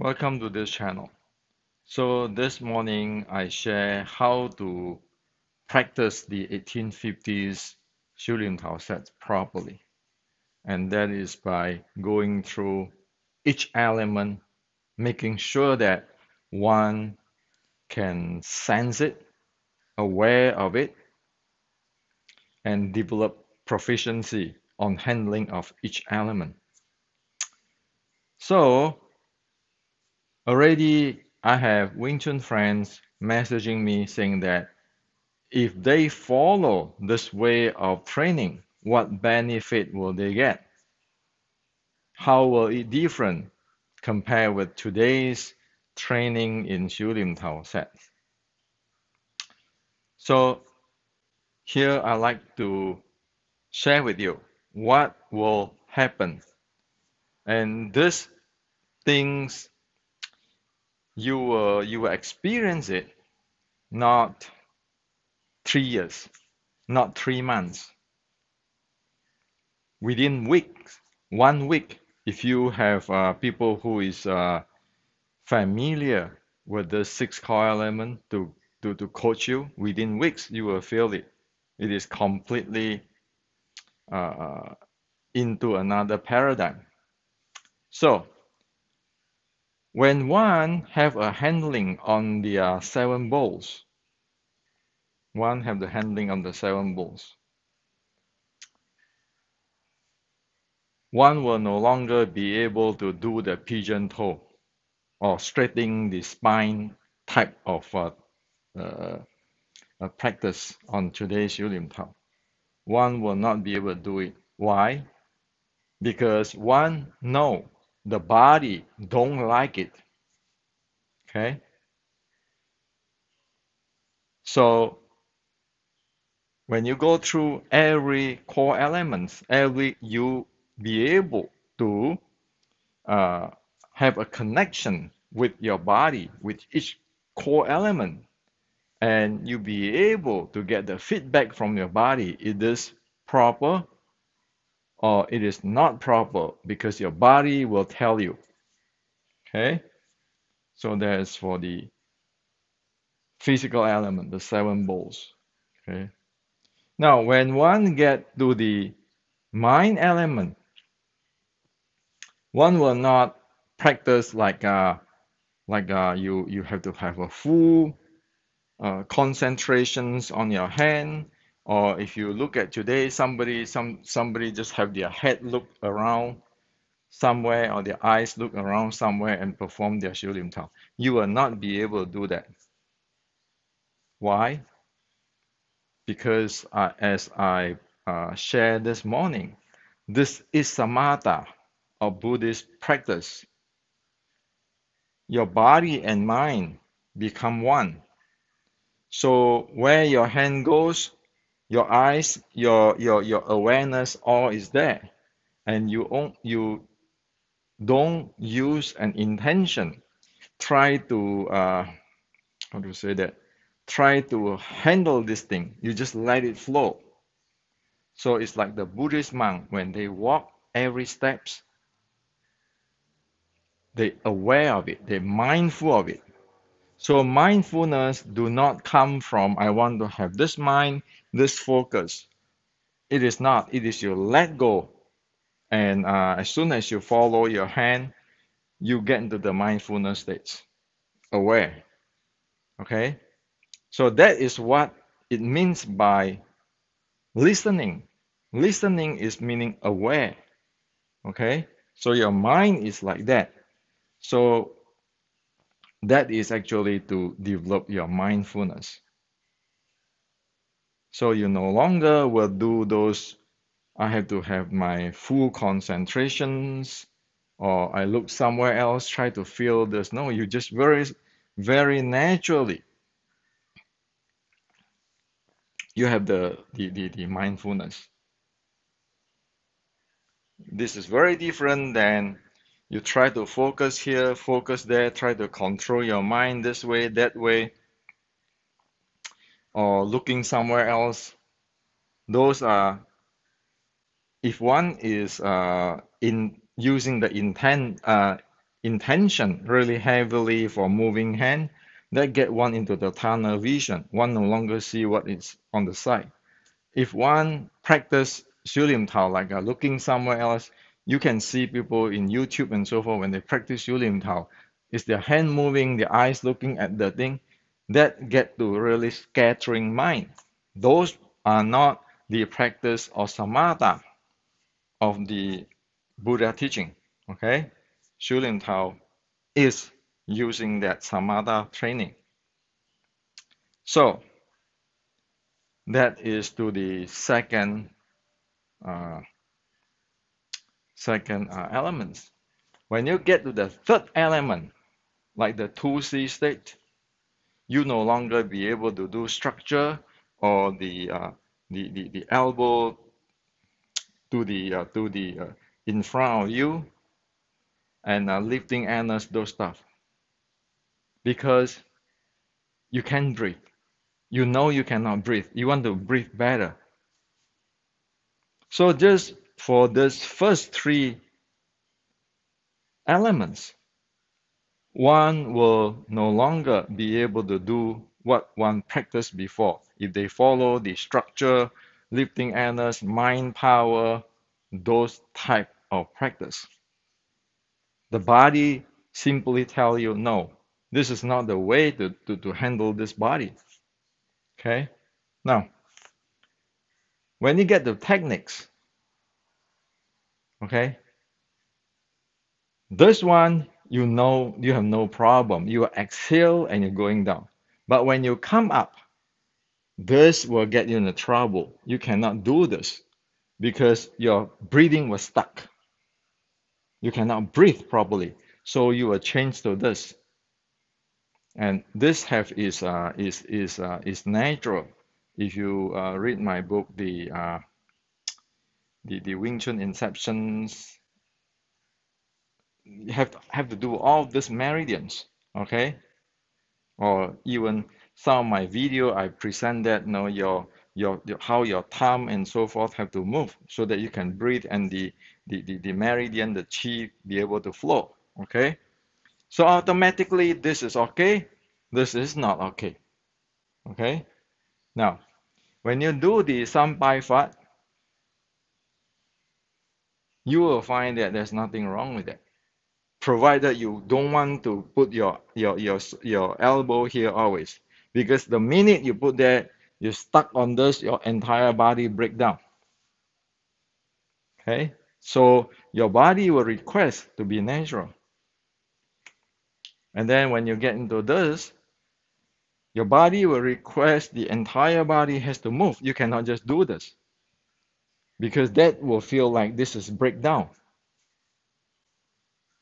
Welcome to this channel. So this morning I share how to practice the 1850s 修炼陶 sets properly. And that is by going through each element, making sure that one can sense it, aware of it, and develop proficiency on handling of each element. So already I have Wing Chun friends messaging me saying that if they follow this way of training, what benefit will they get? How will it different compared with today's training in 修炼陶 sets? So here I like to share with you what will happen. And these things you will experience it not 3 years, not 3 months. Within weeks, 1 week, if you have people who is familiar with the six core element to coach you, within weeks you will feel it. It is completely uh, into another paradigm. So when one have a handling on the seven bowls, one have the handling on the seven bowls, one will no longer be able to do the pigeon toe or straightening the spine type of uh, practice on today's 修炼套. One will not be able to do it. Why? Because one know the body don't like it. Okay? So when you go through every core elements, you be able to uh, have a connection with your body, with each core element, and you be able to get the feedback from your body. It is proper or it is not proper because your body will tell you. Okay? So that's for the physical element, the seven bowls. Okay? Now, when one get to the mind element, one will not practice like you have to have a full concentrations on your hand, or if you look at today, somebody just have their head look around somewhere or their eyes look around somewhere and perform their 修炼套. You will not be able to do that. Why? Because as I shared this morning, this is samatha of Buddhist practice. Your body and mind become one. So where your hand goes, your eyes, your awareness, all is there, and you don't use an intention. Try to how to say that? Try to handle this thing. You just let it flow. So it's like the Buddhist monk when they walk every steps, they aware of it, they mindful of it. So mindfulness do not come from I want to have this mind, this focus. It is not. It is you let go, and as soon as you follow your hand, you get into the mindfulness states, aware. Okay, so that is what it means by listening. Listening is meaning aware. Okay, so your mind is like that. So that is actually to develop your mindfulness. So you no longer will do those, I have to have my full concentrations, or I look somewhere else, try to feel this. No, you just very naturally, you have the mindfulness. This is very different than you try to focus here, focus there, try to control your mind this way, that way, or looking somewhere else. Those are, if one is in using the intent intention really heavily for moving hand, that get one into the tunnel vision. One no longer see what is on the side. If one practice 修炼陶 like looking somewhere else, you can see people in YouTube and so forth when they practice 修炼陶, is their hand moving, their eyes looking at the thing, that get to really scattering mind. Those are not the practice of samatha of the Buddha teaching. Okay, 修炼陶 is using that samatha training. So that is to the uh, second elements. When you get to the third element, like the 2C state, you no longer be able to do structure or the elbow to the in front of you and lifting anus, those stuff, because you can't breathe. You know you cannot breathe. You want to breathe better. So just for this first three elements, one will no longer be able to do what one practiced before. If they follow the structure, lifting anus, mind power, those type of practice. The body simply tell you, no, this is not the way to handle this body. Okay? Now, when you get the techniques, okay, this one, you know you have no problem. You exhale and you're going down. But when you come up, this will get you into trouble. You cannot do this because your breathing was stuck. You cannot breathe properly. So you will change to this. And this have is natural. If you read my book, the Wing Chun Inceptions, you have to do all these meridians, okay? Or even some of my video, I present that, you know, your how your thumb and so forth have to move so that you can breathe and the meridian, the chi be able to flow, okay? So automatically this is okay, this is not okay, okay? Now, when you do the sampai fat, you will find that there's nothing wrong with it, provided you don't want to put your elbow here always, because the minute you put that, you're stuck on this, your entire body break down. Okay, so your body will request to be natural, and then when you get into this, your body will request the entire body has to move. You cannot just do this because that will feel like this is breakdown.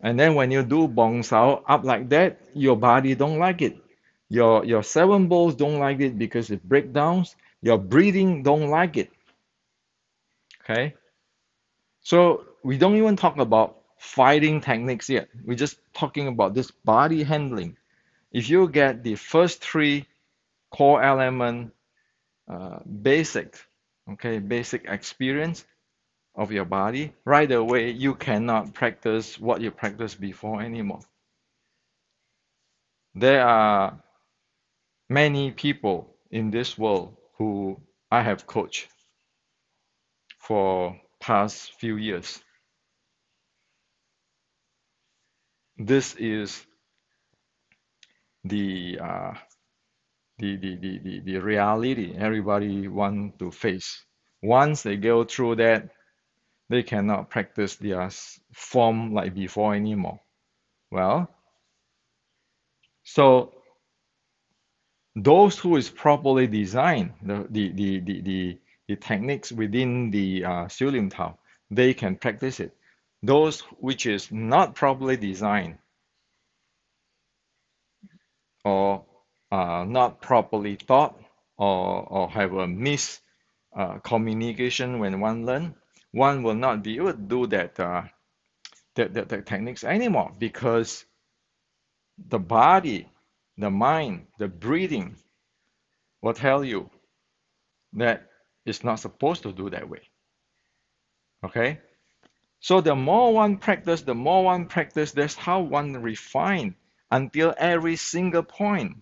And then when you do bong sao up like that, your body don't like it. Your seven bowls don't like it because it breaks down. Your breathing don't like it. Okay? So we don't even talk about fighting techniques yet. We're just talking about this body handling. If you get the first three core element basic, okay, basic experience of your body, right away you cannot practice what you practiced before anymore. There are many people in this world who I have coached for past few years. This is the the reality everybody want to face. Once they go through that, they cannot practice their form like before anymore. Well, so those who is properly designed the techniques within the 修炼陶, they can practice it. Those which is not properly designed or not properly taught or have a mis communication when one learn, one will not be able to do that techniques anymore because the body, the mind, the breathing will tell you that it's not supposed to do that way. Okay? So the more one practice, that's how one refine until every single point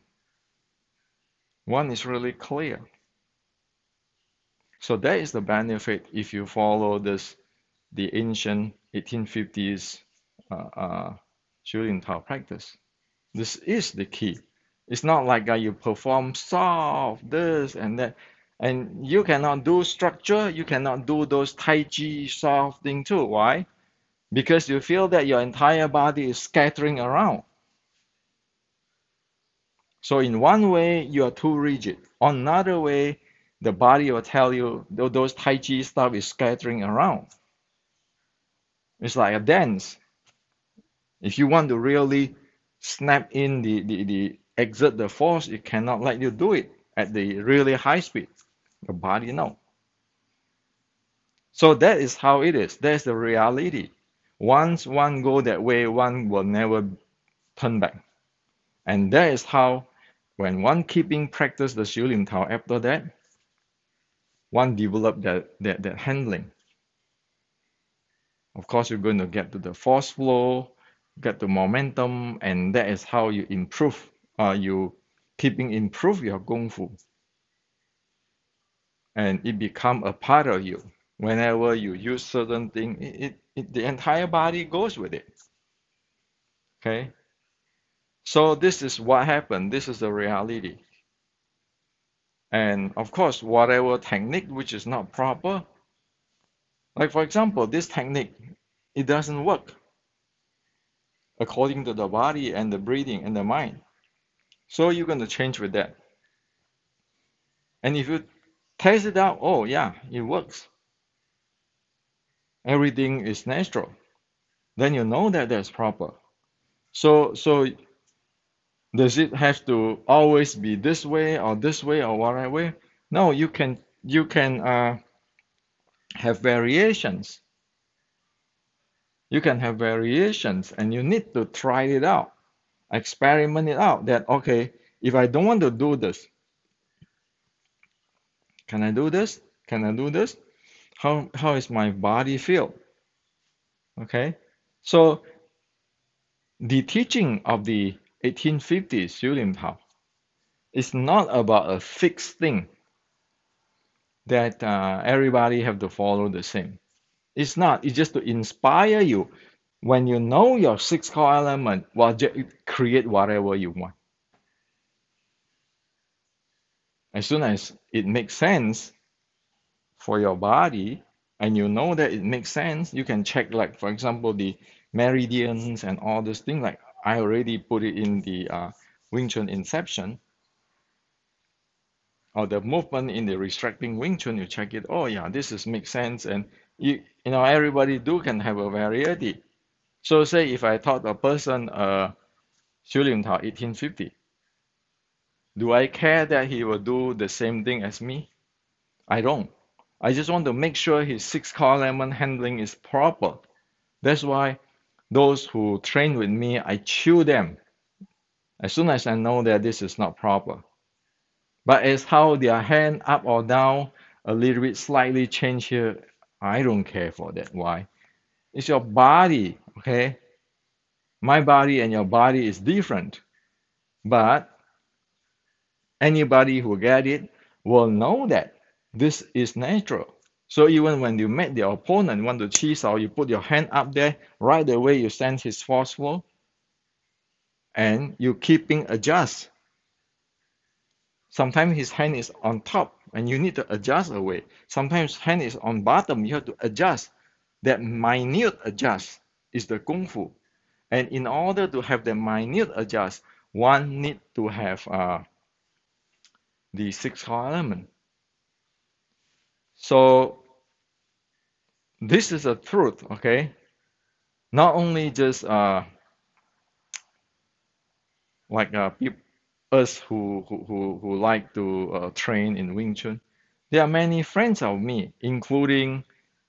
one is really clear. So that is the benefit if you follow the ancient 1850s Shooting Tao practice. This is the key. It's not like you perform soft this and that, and you cannot do structure. You cannot do those Tai Chi soft thing too. Why? Because you feel that your entire body is scattering around. So in one way, you are too rigid. On another way, the body will tell you those Tai Chi stuff is scattering around. It's like a dance. If you want to really snap in the exert the force, it cannot let you do it at the really high speed. The body no. So that is how it is. That's the reality. Once one go that way, one will never turn back. And that is how, when one keeping practice the Xiu Lim Tao after that, one develop that handling. Of course, you're going to get to the force flow, get the momentum, and that is how you improve. You keeping improve your kung fu, and it become a part of you. Whenever you use certain thing, the entire body goes with it. Okay, so this is what happened. This is the reality. And of course, whatever technique which is not proper, like for example, this technique, it doesn't work according to the body and the breathing and the mind. So you're going to change with that. And if you test it out, oh yeah, it works. Everything is natural. Then you know that that's proper. So does it have to always be this way or whatever? No, you can have variations. You can have variations, and you need to try it out, experiment it out. That okay, if I don't want to do this, can I do this? Can I do this? How is my body feel? Okay, so the teaching of the 1850s Xu Lim Tao is not about a fixed thing that everybody have to follow the same. It's not. It's just to inspire you. When you know your six core element, well, create whatever you want. As soon as it makes sense for your body, and you know that it makes sense, you can check, like for example, the meridians and all those things. Like I already put it in the Wing Chun Inception, or the movement in the restricting Wing Chun. You check it. Oh yeah, this is makes sense, and you know everybody do can have a variety. So say if I taught a person Xu Lim Tao 1850, do I care that he will do the same thing as me? I don't. I just want to make sure his six core element handling is proper. That's why those who train with me, I chew them as soon as I know that this is not proper. But as how their hand up or down, a little bit slightly change here, I don't care for that. Why? It's your body, okay? My body and your body is different. But anybody who get it will know that this is natural. So even when you meet the opponent, want to cheese or you put your hand up there, right away you sense his force flow, and you keeping adjust. Sometimes his hand is on top and you need to adjust away. Sometimes hand is on bottom, you have to adjust. That minute adjust is the kung fu. And in order to have the minute adjust, one need to have the six core element. So this is a truth, okay? Not only just like us who like to train in Wing Chun. There are many friends of me, including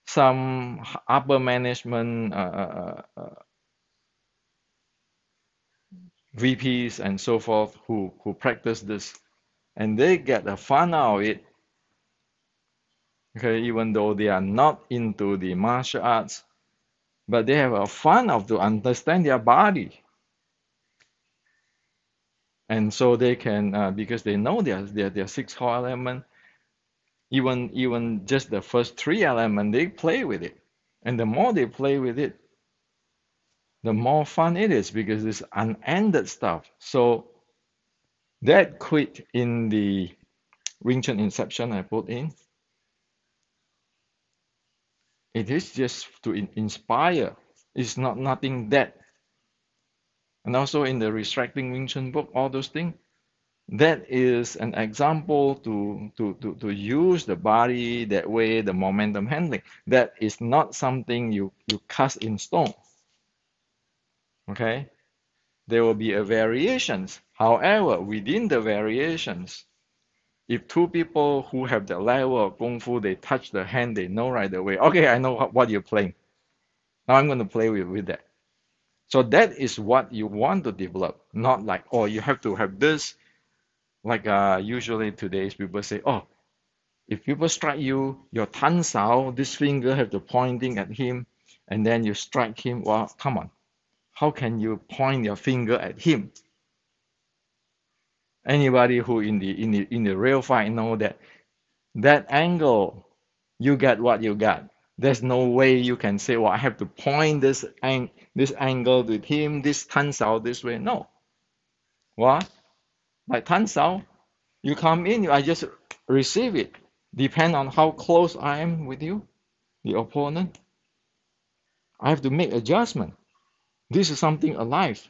some upper management VPs and so forth who practice this, and they get a fun out of it. Okay, even though they are not into the martial arts, but they have a fun of to understand their body, and so they can because they know their six core element, even just the first three element, they play with it, and the more they play with it, the more fun it is because it's unended stuff. So that quit in the Wing Chun Inception I put in, it is just to inspire. It's not nothing that. And also in the Restricting Wing Chun book, all those things, that is an example to use the body that way, the momentum handling. That is not something you cast in stone. Okay? There will be a variations. However, within the variations, if two people who have the level of Kung Fu, they touch the hand, they know right away, okay, I know what you're playing. Now I'm going to play with that. So that is what you want to develop, not like, oh, you have to have this. Like usually today's people say, oh, if people strike you, your tan sao, this finger have the pointing at him, and then you strike him. Well, come on. How can you point your finger at him? Anybody who in the real fight know that that angle, you get what you got. There's no way you can say, well, I have to point this angle with him, this tan sao this way. No. What? Like tan sao, you come in, I just receive it. Depend on how close I am with you, the opponent. I have to make adjustment. This is something alive.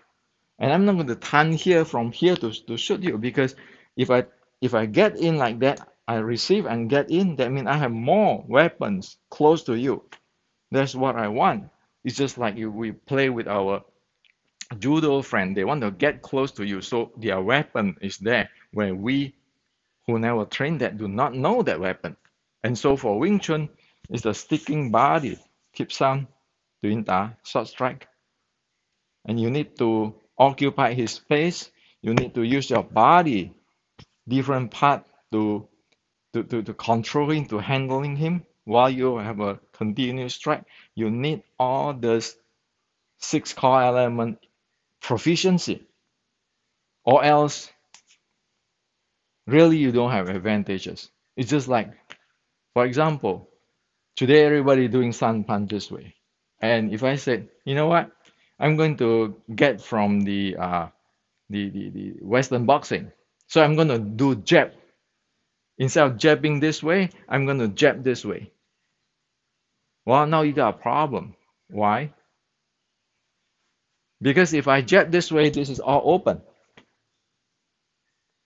And I'm not going to turn here from here to shoot you because if I if I get in like that, I receive and get in, that means I have more weapons close to you. That's what I want. It's just like if we play with our judo friend, they want to get close to you, so their weapon is there where we who never trained that do not know that weapon. And so for Wing Chun, it's the sticking body, keep sound, doing da, short strike. And you need to occupy his space. You need to use your body, different part to controlling, to handling him while you have a continuous strike. You need all this six core element proficiency, or else really you don't have advantages. It's just like, for example, today everybody doing sun punch this way. And if I said, you know what, I'm going to get from the Western boxing. So I'm going to do jab. Instead of jabbing this way, I'm going to jab this way. Well, now you got a problem. Why? Because if I jab this way, this is all open.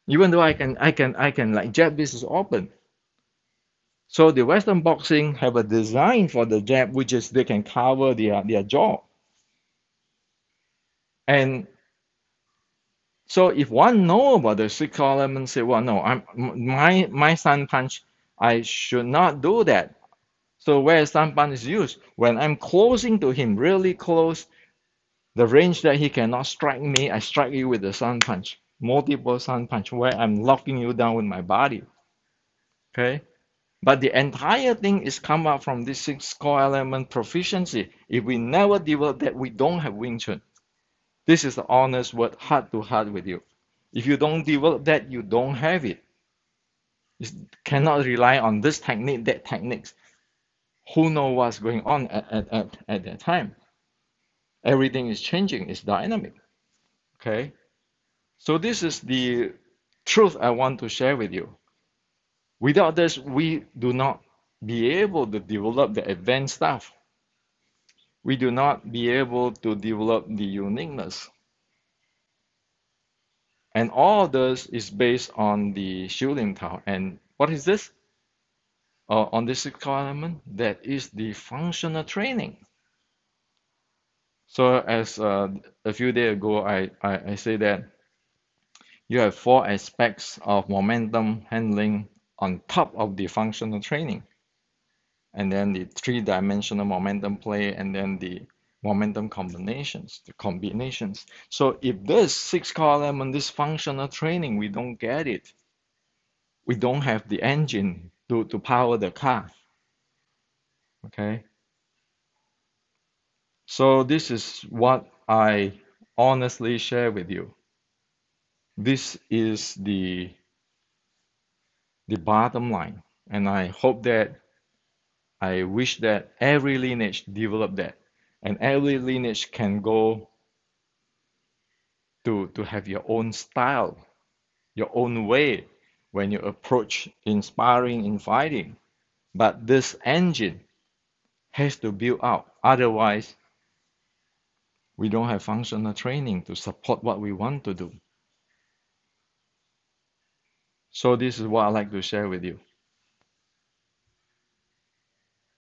Even though I can like jab, this is open. So the Western boxing have a design for the jab, which is they can cover their jaw. And so if one know about the six element, say, well, no, my sun punch, I should not do that. So where sun punch is used, when I'm closing to him, really close, the range that he cannot strike me, I strike you with the sun punch, multiple sun punch, where I'm locking you down with my body. Okay, but the entire thing is come out from this six core element proficiency. If we never develop that, we don't have Wing Chun. This is the honest word, heart to heart with you. If you don't develop that, you don't have it. You cannot rely on this technique, that techniques. Who knows what's going on at that time? Everything is changing, it's dynamic. Okay? So this is the truth I want to share with you. Without this, we do not be able to develop the advanced stuff. We do not be able to develop the uniqueness. And all this is based on the Shilin Tao. And what is this? On this element, that is the functional training. So as a few days ago, I say that you have four aspects of momentum handling on top of the functional training, and then the three-dimensional momentum play, and then the momentum combinations, the combinations. So if this six core element, this functional training, we don't get it, we don't have the engine to power the car. Okay. So this is what I honestly share with you. This is the bottom line, and I wish that every lineage develop that, and every lineage can go to have your own style, your own way when you approach inspiring in fighting. But this engine has to build up. Otherwise, we don't have functional training to support what we want to do. So this is what I like to share with you.